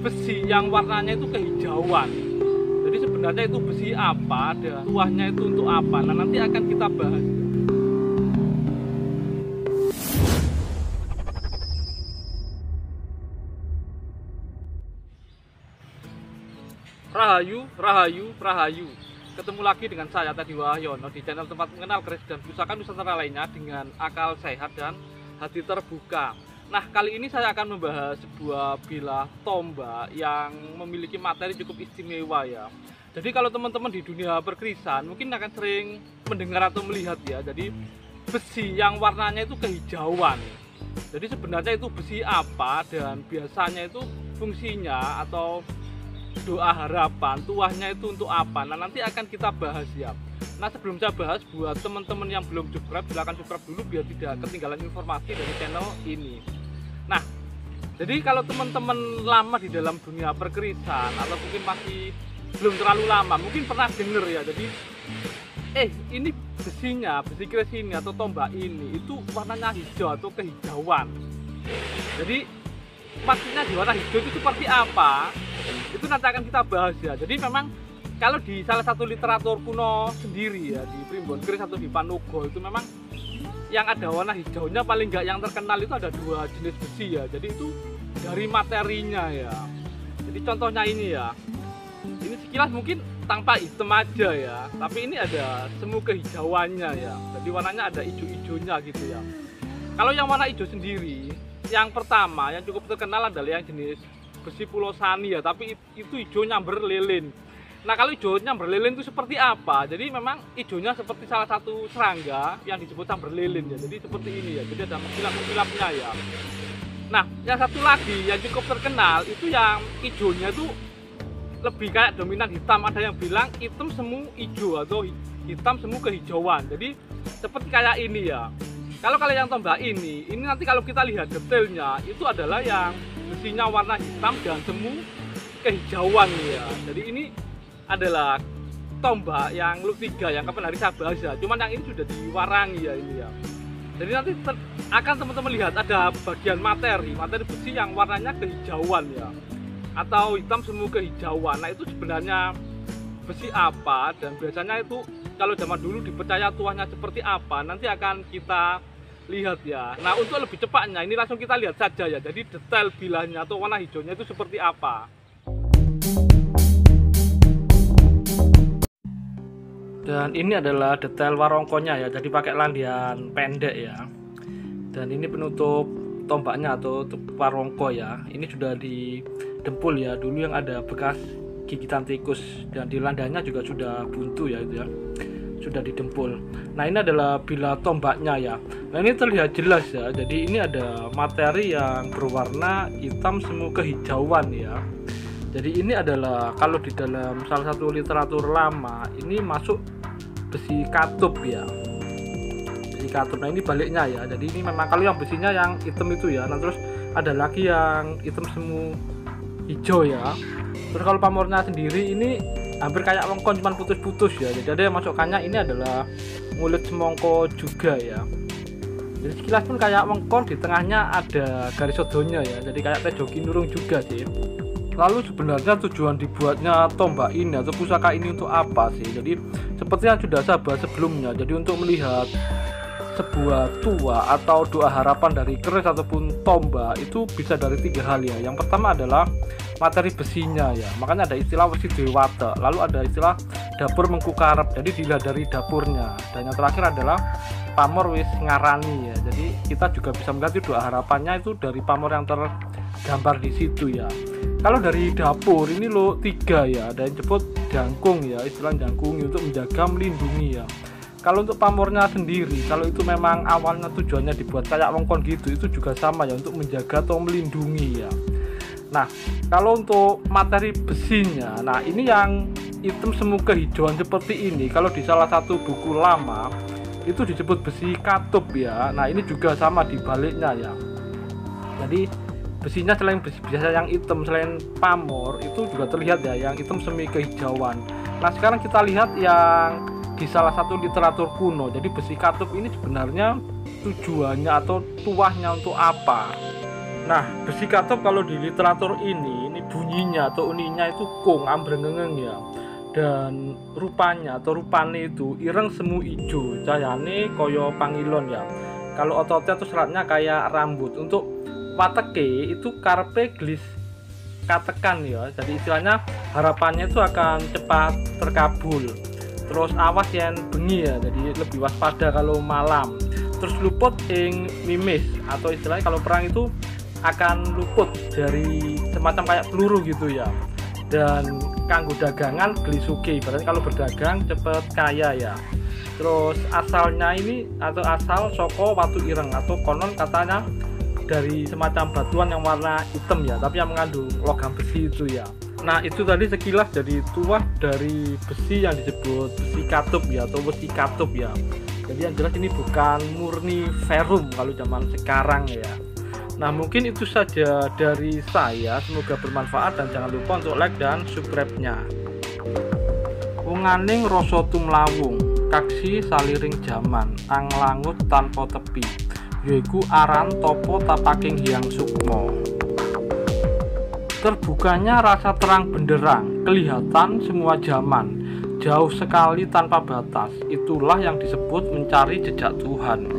besi yang warnanya itu kehijauan. Jadi sebenarnya itu besi apa dan tuahnya itu untuk apa? Nah, nanti akan kita bahas. Rahayu, Rahayu, Rahayu. Ketemu lagi dengan saya Teddy Wahyono di channel tempat mengenal keris dan pusaka Nusantara lainnya dengan akal sehat dan hati terbuka. Nah, kali ini saya akan membahas sebuah bilah tombak yang memiliki materi cukup istimewa ya. Jadi kalau teman-teman di dunia perkerisan mungkin akan sering mendengar atau melihat ya. Jadi besi yang warnanya itu kehijauan. Jadi sebenarnya itu besi apa dan biasanya itu fungsinya atau doa harapan tuahnya itu untuk apa? Nah, nanti akan kita bahas ya. Nah, sebelum saya bahas, buat teman-teman yang belum subscribe, silahkan subscribe dulu biar tidak ketinggalan informasi dari channel ini. Nah, jadi kalau teman-teman lama di dalam dunia perkerisan atau mungkin masih belum terlalu lama, mungkin pernah dengar ya. Jadi ini besinya, besi keris ini atau tombak ini itu warnanya hijau atau kehijauan. Jadi maksudnya di warna hijau itu seperti apa? Itu nanti akan kita bahas ya. Jadi memang kalau di salah satu literatur kuno sendiri ya, di Primbon Keris atau di Panogo itu memang yang ada warna hijaunya paling nggak yang terkenal itu ada dua jenis besi ya. Jadi itu dari materinya ya. Jadi contohnya ini ya. Ini sekilas mungkin tanpa hitam aja ya, tapi ini ada semu kehijauannya ya. Jadi warnanya ada hijau-hijaunya gitu ya. Kalau yang warna hijau sendiri, yang pertama yang cukup terkenal adalah yang jenis besi Pulau Sani ya, tapi itu hijau nyamber lilin. Nah, kalau hijau nyamber lilin itu seperti apa? Jadi memang hijaunya seperti salah satu serangga yang disebut nyamber lilin ya. Jadi seperti ini ya. Jadi ada mengkilap-mengkilapnya ya. Nah, yang satu lagi yang cukup terkenal itu yang hijaunya itu lebih kayak dominan hitam. Ada yang bilang hitam semu hijau atau hitam semu kehijauan. Jadi seperti kayak ini ya. Kalau kalian yang tombak ini nanti kalau kita lihat detailnya itu adalah yang besinya warna hitam dan semu kehijauan ya. Jadi ini adalah tombak yang look 3 yang kapan hari saya bahas ya. Cuman yang ini sudah diwarangi ya ini ya. Jadi nanti akan teman-teman lihat ada bagian materi besi yang warnanya kehijauan ya. Atau hitam semu kehijauan. Nah, itu sebenarnya besi apa dan biasanya itu kalau zaman dulu dipercaya tuahnya seperti apa nanti akan kita lihat ya. Nah, untuk lebih cepatnya ini langsung kita lihat saja ya. Jadi detail bilahnya atau warna hijaunya itu seperti apa. Dan ini adalah detail warongkonya ya. Jadi pakai landian pendek ya. Dan ini penutup tombaknya atau warongko ya. Ini sudah didempul ya. Dulu yang ada bekas gigitan tikus dan di landaannya juga sudah buntu ya itu ya. Sudah didempul. Nah, ini adalah bilah tombaknya ya. Nah, ini terlihat jelas ya. Jadi ini ada materi yang berwarna hitam semu kehijauan ya. Jadi ini adalah kalau di dalam salah satu literatur lama ini masuk besi katup ya. Besi katup. Nah, ini baliknya ya. Jadi ini memang kalau yang besinya yang hitam itu ya. Nah, terus ada lagi yang hitam semu hijau ya. Terus kalau pamornya sendiri ini hampir kayak wengkon cuman putus-putus ya. Jadi ada yang masukkannya ini adalah ngulit semongko juga ya. Jadi sekilas pun kayak wengkon, di tengahnya ada garis odonya ya. Jadi kayak tejoki nurung juga sih. Lalu sebenarnya tujuan dibuatnya tombak ini atau pusaka ini untuk apa sih? Jadi seperti yang sudah saya bahas sebelumnya. Jadi untuk melihat sebuah tua atau doa harapan dari keris ataupun tombak itu bisa dari 3 hal ya. Yang pertama adalah materi besinya ya, makanya ada istilah wesi dewata, lalu ada istilah dapur mengkukarep, jadi dilihat dari dapurnya, dan yang terakhir adalah pamor wis ngarani ya. Jadi kita juga bisa melihat doa harapannya itu dari pamor yang tergambar di situ ya. Kalau dari dapur ini lo 3 ya, ada yang disebut jangkung ya, istilah jangkung untuk menjaga melindungi ya. Kalau untuk pamornya sendiri, kalau itu memang awalnya tujuannya dibuat kayak wengkon gitu, itu juga sama ya, untuk menjaga atau melindungi ya. Nah, kalau untuk materi besinya, nah ini yang hitam semu kehijauan seperti ini, kalau di salah satu buku lama itu disebut besi katup ya. Nah, ini juga sama di baliknya ya. Jadi besinya selain besi biasa yang hitam, selain pamor itu juga terlihat ya yang hitam semi kehijauan. Nah, sekarang kita lihat yang di salah satu literatur kuno. Jadi besi katup ini sebenarnya tujuannya atau tuahnya untuk apa? Nah, besi katup kalau di literatur ini bunyinya atau uninya itu kung ambrengengeng ya. Dan rupanya atau rupane itu ireng semu ijo, cahayane koyo pangilon ya. Kalau ototnya atau seratnya kayak rambut. Untuk wateke itu karepe gelis katekan ya. Jadi istilahnya harapannya itu akan cepat terkabul. Terus awas yen bengi ya, jadi lebih waspada kalau malam. Terus luput ing mimis, atau istilahnya kalau perang itu akan luput dari semacam kayak peluru gitu ya. Dan kanggo dagangan gelisuke, berarti kalau berdagang cepet kaya ya. Terus asalnya ini atau asal soko watu ireng, atau konon katanya dari semacam batuan yang warna hitam ya, tapi yang mengandung logam besi itu ya. Nah itu tadi sekilas dari tuah dari besi yang disebut besi katup ya, atau besi katup ya. Jadi yang jelas ini bukan murni ferrum kalau zaman sekarang ya. Nah mungkin itu saja dari saya, semoga bermanfaat dan jangan lupa untuk like dan subscribe-nya. Unganing rasa tumlawung, kaksi saliring jaman, anglangut tanpa tepi, yaiku aran topo tapaking hyang sukmo. Terbukanya rasa terang benderang, kelihatan semua zaman, jauh sekali tanpa batas, itulah yang disebut mencari jejak Tuhan.